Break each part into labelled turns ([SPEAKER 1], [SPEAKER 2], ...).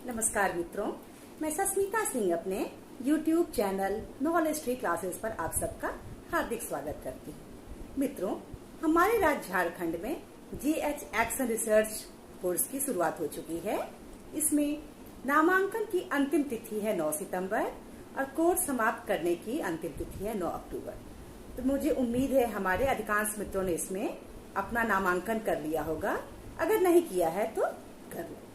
[SPEAKER 1] नमस्कार मित्रों, मैं सस्मिता सिंह अपने YouTube channel knowledge tree classes पर आप सबका हार्दिक स्वागत करती हूँ। मित्रों, हमारे राज्य झारखंड में GH एक्शन रिसर्च कोर्स की शुरुआत हो चुकी है। इसमें नामांकन की अंतिम तिथि है 9 सितंबर और कोर्स समाप्त करने की अंतिम तिथि है 9 अक्टूबर। तो मुझे उम्मीद है हमारे अधिकांश मित्रों ने इसमें अपना नामांकन कर लिया होगा। अगर नहीं किया है तो कर लो।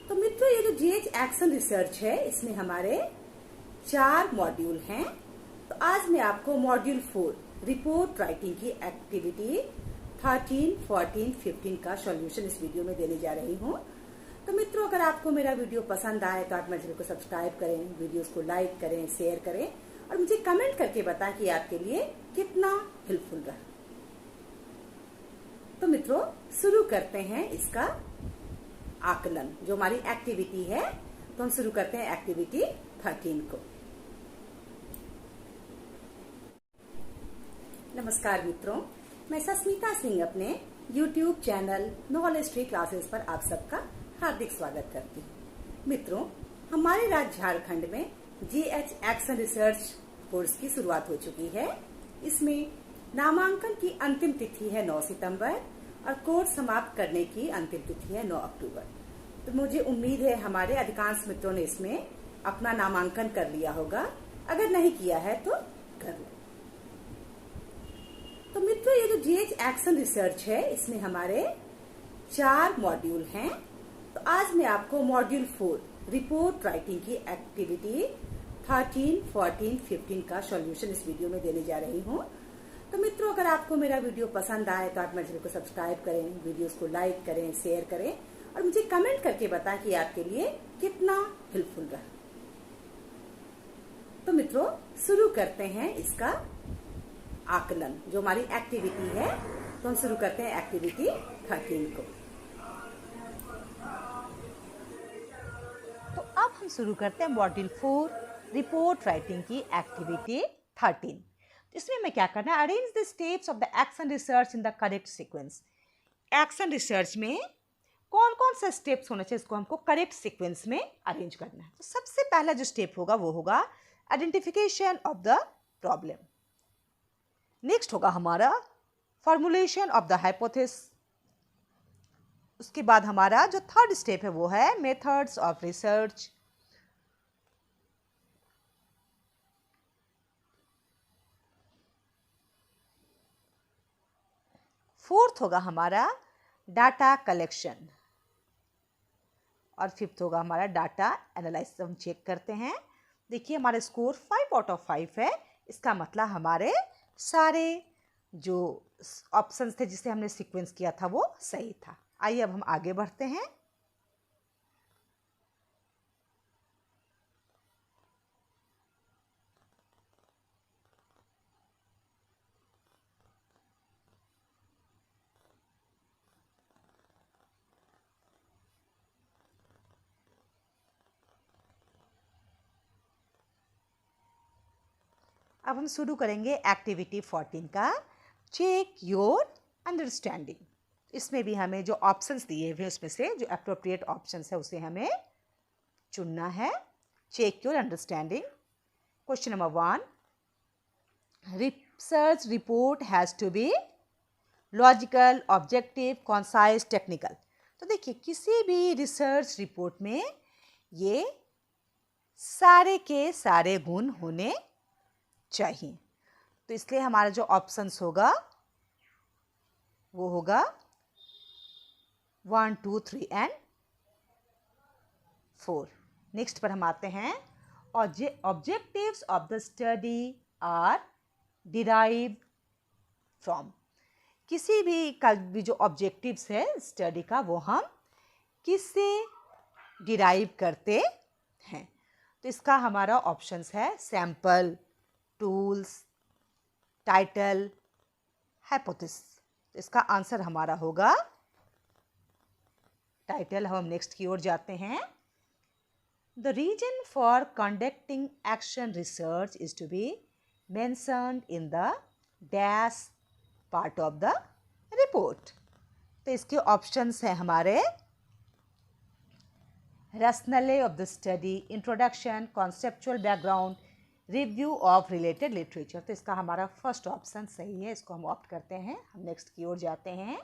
[SPEAKER 1] तो मित्रों, ये जो GH एक्शन रिसर्च है इसमें हमारे 4 मॉड्यूल हैं। तो आज मैं आपको मॉड्यूल 4 रिपोर्ट राइटिंग की एक्टिविटी 13, 14, 15 का सॉल्यूशन इस वीडियो में देने जा रही हूँ। तो मित्रों, अगर आपको मेरा वीडियो पसंद आए तो आप मेरे चैनल को सब्सक्राइब करें, वीडियोस को लाइक करें, शेयर करें और मुझे कमेंट करके बताएं कि आपके लिए कितना हेल्पफुल रहा। तो मित्रों, शुरू करते हैं इसका आकलन, जो हमारी एक्टिविटी है। तो हम शुरू करते हैं एक्टिविटी 13 को। नमस्कार मित्रों, मैं सस्मिता सिंह अपने YouTube channel knowledge tree classes पर आप सबका हार्दिक स्वागत करती हूँ। मित्रों, हमारे राज्य झारखंड में GH एक्शन रिसर्च कोर्स की शुरुआत हो चुकी है। इसमें नामांकन की अंतिम तिथि है 9 सितंबर और कोर्स समाप्त करने की अंतिम तिथि है 9 अक्टूबर। तो मुझे उम्मीद है हमारे अधिकांश मित्रों ने इसमें अपना नामांकन कर लिया होगा। अगर नहीं किया है तो कर लो। तो मित्रों, ये जो GH एक्शन रिसर्च है इसमें हमारे 4 मॉड्यूल हैं। तो आज मैं आपको मॉड्यूल 4 रिपोर्ट राइटिंग की एक्टिविटी 13, 14, 15 का सॉल्यूशन इस वीडियो में देने जा रही हूँ। तो मित्रों, अगर आपको मेरा वीडियो पसंद आए तो आप मेरे चैनल को सब्सक्राइब करें, वीडियोस को लाइक करें, शेयर करें और मुझे कमेंट करके बताएं कि आपके लिए कितना हेल्पफुल रहा। तो मित्रों, शुरू करते हैं इसका आकलन, जो हमारी एक्टिविटी है। तो हम शुरू करते हैं एक्टिविटी 13 को।
[SPEAKER 2] तो अब हम शुरू करते हैं मॉड्यूल 4 रिपोर्ट राइटिंग की एक्टिविटी 13। इसमें हमें क्या करना है? Arrange the steps of the action research in the correct sequence. Action research में कौन कौन से स्टेप्स होने चाहिए, इसको हमको करेक्ट सीक्वेंस में अरेंज करना है। तो सबसे पहला जो स्टेप होगा वो होगा identification of the problem. Next होगा हमारा फॉर्मुलेशन ऑफ द हाइपोथेसिस। उसके बाद हमारा जो थर्ड स्टेप है वो है मेथड्स ऑफ रिसर्च। फोर्थ होगा हमारा डाटा कलेक्शन और फिफ्थ होगा हमारा डाटा एनालिसिस। हम चेक करते हैं। देखिए, हमारे स्कोर 5 आउट ऑफ 5 है। इसका मतलब हमारे सारे जो ऑप्शंस थे जिसे हमने सीक्वेंस किया था वो सही था। आइए अब हम आगे बढ़ते हैं। अब हम शुरू करेंगे एक्टिविटी 14 का चेक योर अंडरस्टैंडिंग। इसमें भी हमें जो ऑप्शंस दिए हुए उसमें से जो एप्रोप्रिएट ऑप्शंस है उसे हमें चुनना है। Check your understanding. Question number 1, research report has to be logical, objective, concise, technical. तो देखिए, किसी भी रिसर्च रिपोर्ट में ये सारे के सारे गुण होने चाहिए। तो इसलिए हमारा जो ऑप्शंस होगा वो होगा 1, 2, 3 एंड 4। नेक्स्ट पर हम आते हैं। Objectives of the study are derived from. किसी भी जो ऑब्जेक्टिव्स है स्टडी का वो हम किससे डिराइव करते हैं। तो इसका हमारा ऑप्शंस है सैंपल, टूल्स, टाइटल, हाइपोथेसिस। तो इसका आंसर हमारा होगा टाइटल। हम नेक्स्ट की ओर जाते हैं। The reason for conducting action research is to be mentioned in the dash part of the report. तो इसके ऑप्शंस हैं हमारे rationale of the study, introduction, conceptual background, review of related literature. तो इसका हमारा फर्स्ट ऑप्शन सही है, इसको हम ऑप्ट करते हैं। हम नेक्स्ट की ओर जाते हैं।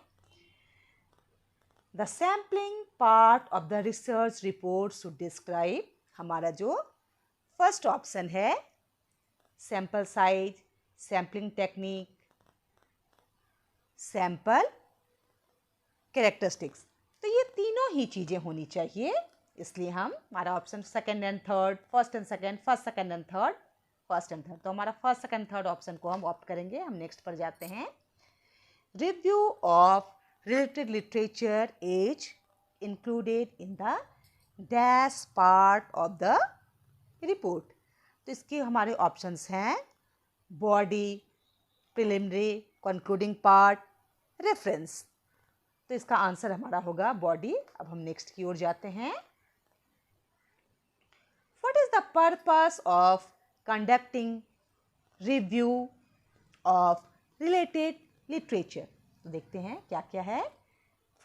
[SPEAKER 2] The sampling part of the research report should describe, हमारा जो फर्स्ट ऑप्शन है sample size, sampling technique, sample characteristics, तो ये तीनों ही चीज़ें होनी चाहिए। इसलिए हम हमारा option second and third, first and second, first second and third, first and third, तो हमारा फर्स्ट सेकंड थर्ड ऑप्शन को हम ऑप्ट करेंगे। हम नेक्स्ट पर जाते हैं। Review of related literature is included in the dash part of the report. तो इसके हमारे ऑप्शंस हैं body, preliminary, concluding part, reference. तो इसका आंसर हमारा होगा बॉडी। अब हम नेक्स्ट की ओर जाते हैं। What is the purpose of conducting review of related literature? तो देखते हैं क्या क्या है।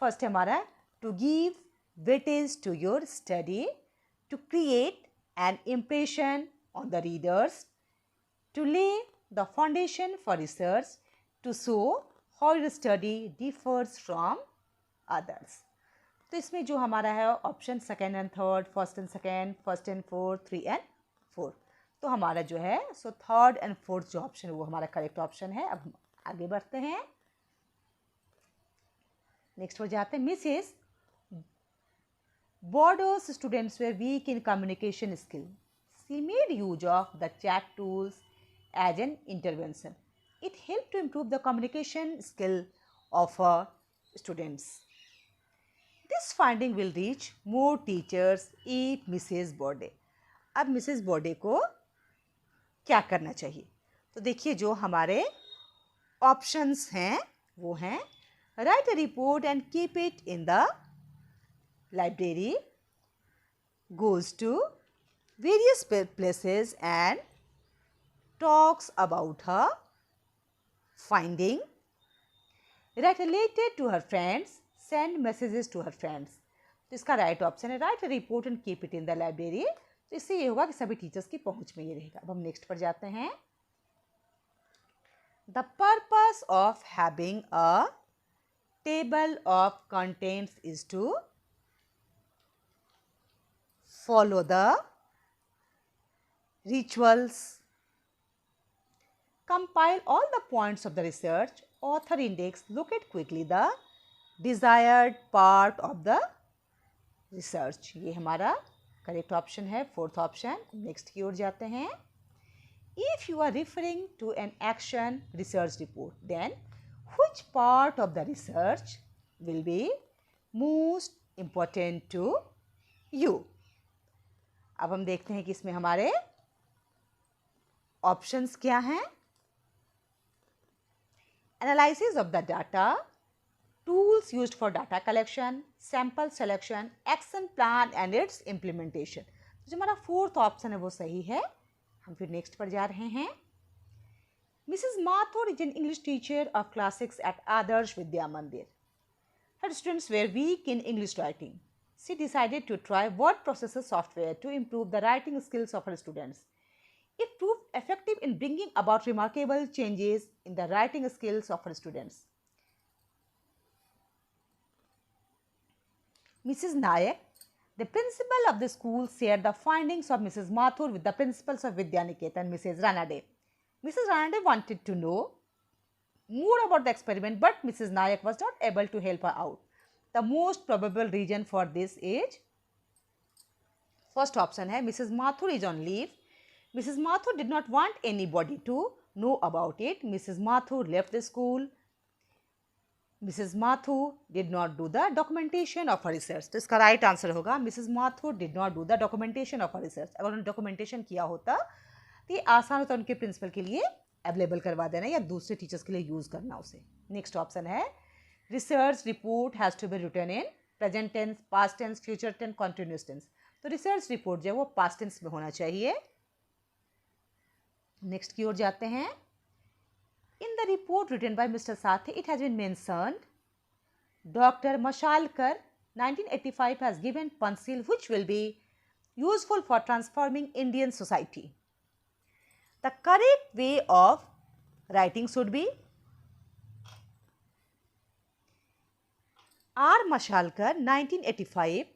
[SPEAKER 2] फर्स्ट है हमारा to give weightage to your study, to create an impression on the readers, to lay the foundation for research, to show how your study differs from others. तो इसमें जो हमारा है option second and third, first and second, first and fourth, three and fourth, तो हमारा जो है so third and fourth जो ऑप्शन है वो हमारा करेक्ट ऑप्शन है। अब हम आगे बढ़ते हैं। नेक्स्ट हो जाते हैं। Mrs Bordeaux's students were weak in communication skill. She made use of the chat tools as an intervention. It helped to improve the communication skill of her students. This finding will reach more teachers if Mrs. Borde. अब Mrs बोर्डे को क्या करना चाहिए? तो देखिए जो हमारे options हैं वो हैं right a report and keep it in the library, goes to various places and talks about her finding, write a letter to her friends, send messages to her friends. तो इसका राइट ऑप्शन है right a report and keep it in the library. तो इससे ये होगा कि सभी teachers की पहुंच में ये रहेगा। अब हम नेक्स्ट पर जाते हैं। The purpose of having a table of contents is to follow the rituals, compile all the points of the research, author index, locate quickly the desired part of the research। ये हमारा correct option है, fourth option. Next की ओर जाते हैं। If you are referring to an action research report, then which part of the research will be most important to you? अब हम देखते हैं कि इसमें हमारे ऑप्शंस क्या हैं। Analysis of the data, tools used for data collection, sample selection, action plan and it's implementation. जो हमारा फोर्थ ऑप्शन है वो सही है। हम फिर नेक्स्ट पर जा रहे हैं। Mrs Mathur is an English teacher of classics at Adarsh Vidya Mandir. Her students were weak in English writing. She decided to try word processor software to improve the writing skills of her students. It proved effective in bringing about remarkable changes in the writing skills of her students. Mrs. Nayak, the principal of the school, shared the findings of Mrs. Mathur with the principals of Vidyaniketan, Mrs. Ranade. Mrs. Ranade wanted to know more about the experiment, but Mrs. Nayak was not able to help her out. The most probable reason for this is first option है Mrs. Mathur is on leave. Mrs. Mathur did not want anybody to know about it. Mrs. Mathur left the school. Mrs. Mathur did not do the documentation of her research. तो इसका right answer होगा Mrs. Mathur did not do the documentation of her research. अगर उन्होंने documentation किया होता तो ये आसान होता उनके प्रिंसिपल के लिए अवेलेबल करवा देना या दूसरे टीचर्स के लिए यूज़ करना उसे। नेक्स्ट ऑप्शन है research report has to be written in present tense, past tense, future tense, continuous tense. तो रिसर्च रिपोर्ट जो है वो पास्ट टेंस में होना चाहिए। नेक्स्ट की ओर जाते हैं। In the report written by Mr Sathi it has been mentioned doctor Mashalkar 1985 has given Panchsheel which will be useful for transforming Indian society. The correct way of writing should be R. Mashalkar 1985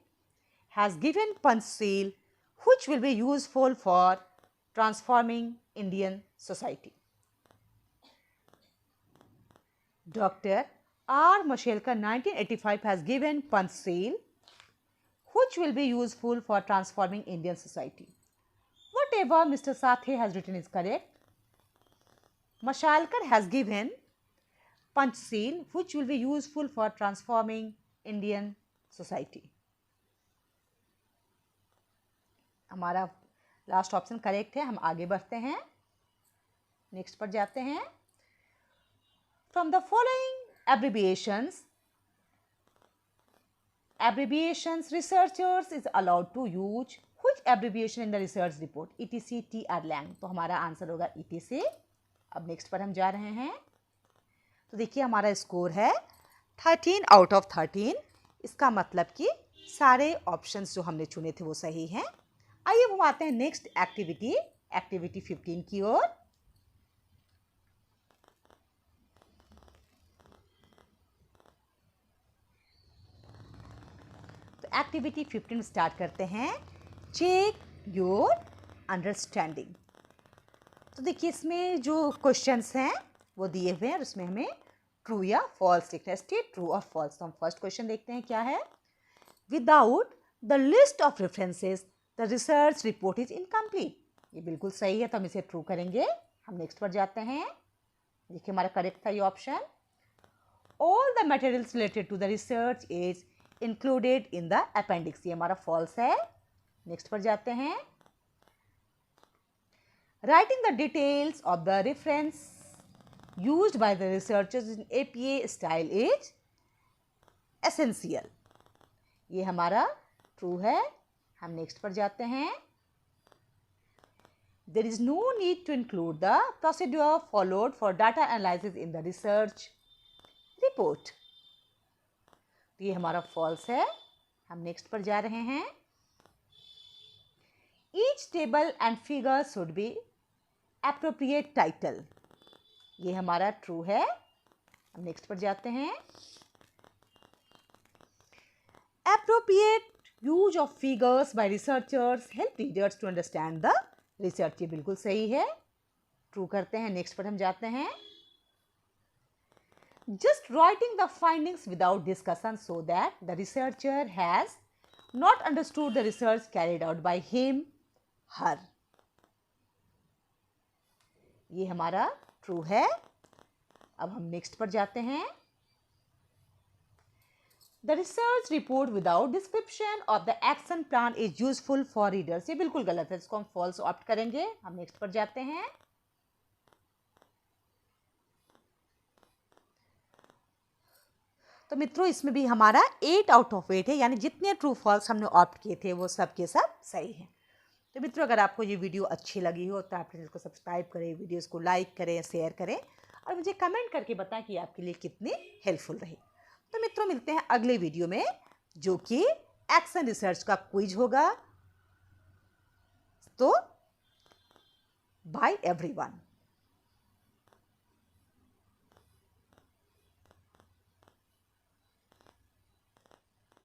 [SPEAKER 2] has given Panchsheel which will be useful for transforming Indian society. Dr. R. Mashalkar 1985 has given Panchsheel which will be useful for transforming Indian society. Whatever Mr. Sathe has written is correct. Mashalkar has given Panchsheel which will be useful for transforming Indian society. हमारा last option correct है. हम आगे बढ़ते हैं, next पर जाते हैं. From the following abbreviations researchers is allowed to use which abbreviation in the research report? ETC, TR, LANG. तो हमारा आंसर होगा ETC. अब नेक्स्ट पर हम जा रहे हैं. तो देखिए हमारा स्कोर है 13 आउट ऑफ 13. इसका मतलब कि सारे ऑप्शंस जो हमने चुने थे वो सही हैं. आइए हम आते हैं नेक्स्ट एक्टिविटी 15 की ओर. तो एक्टिविटी 15 स्टार्ट करते हैं. Check your understanding. तो देखिए इसमें जो क्वेश्चंस हैं वो दिए हुए हैं और उसमें हमें ट्रू या फॉल्स लिखना है. स्टेट ट्रू और फॉल्स. तो हम फर्स्ट क्वेश्चन देखते हैं क्या है. Without the list of references the research report is incomplete. ये बिल्कुल सही है तो हम इसे ट्रू करेंगे. हम नेक्स्ट पर जाते हैं. देखिए हमारा करेक्ट था ये option. All the materials related to the research is included in the appendix. ये हमारा फॉल्स है. नेक्स्ट पर जाते हैं. Writing the details of the reference used by the researchers in APA style is essential. ये हमारा ट्रू है. हम नेक्स्ट पर जाते हैं. There is no need to include the procedure followed for data analysis in the research report. ये हमारा false है. हम नेक्स्ट पर जा रहे हैं. Each table and figure should be appropriate title. ये हमारा ट्रू है. हम नेक्स्ट पर जाते हैं. Appropriate use of figures by researchers help readers to understand the research. ये बिल्कुल सही है. ट्रू करते हैं. नेक्स्ट पर हम जाते हैं. Just writing the findings without discussion so that the researcher has not understood the research carried out by him, her. ये हमारा ट्रू है. अब हम नेक्स्ट पर जाते हैं. The research report without description of the action plan is useful for readers. ये बिल्कुल गलत है. इसको हम फॉल्स ऑप्ट करेंगे. हम नेक्स्ट पर जाते हैं. तो मित्रों इसमें भी हमारा 8 आउट ऑफ 8 है. यानी जितने ट्रू फॉल्स हमने ऑप्ट किए थे वो सब के सब सही हैं. तो मित्रों अगर आपको ये वीडियो अच्छी लगी हो तो आप चैनल को सब्सक्राइब करें, वीडियोस को लाइक करें, शेयर करें और मुझे कमेंट करके बताएं कि आपके लिए कितनी हेल्पफुल रही. तो मित्रों मिलते हैं अगले वीडियो में जो कि एक्शन रिसर्च का क्विज होगा. तो बाय एवरीवन.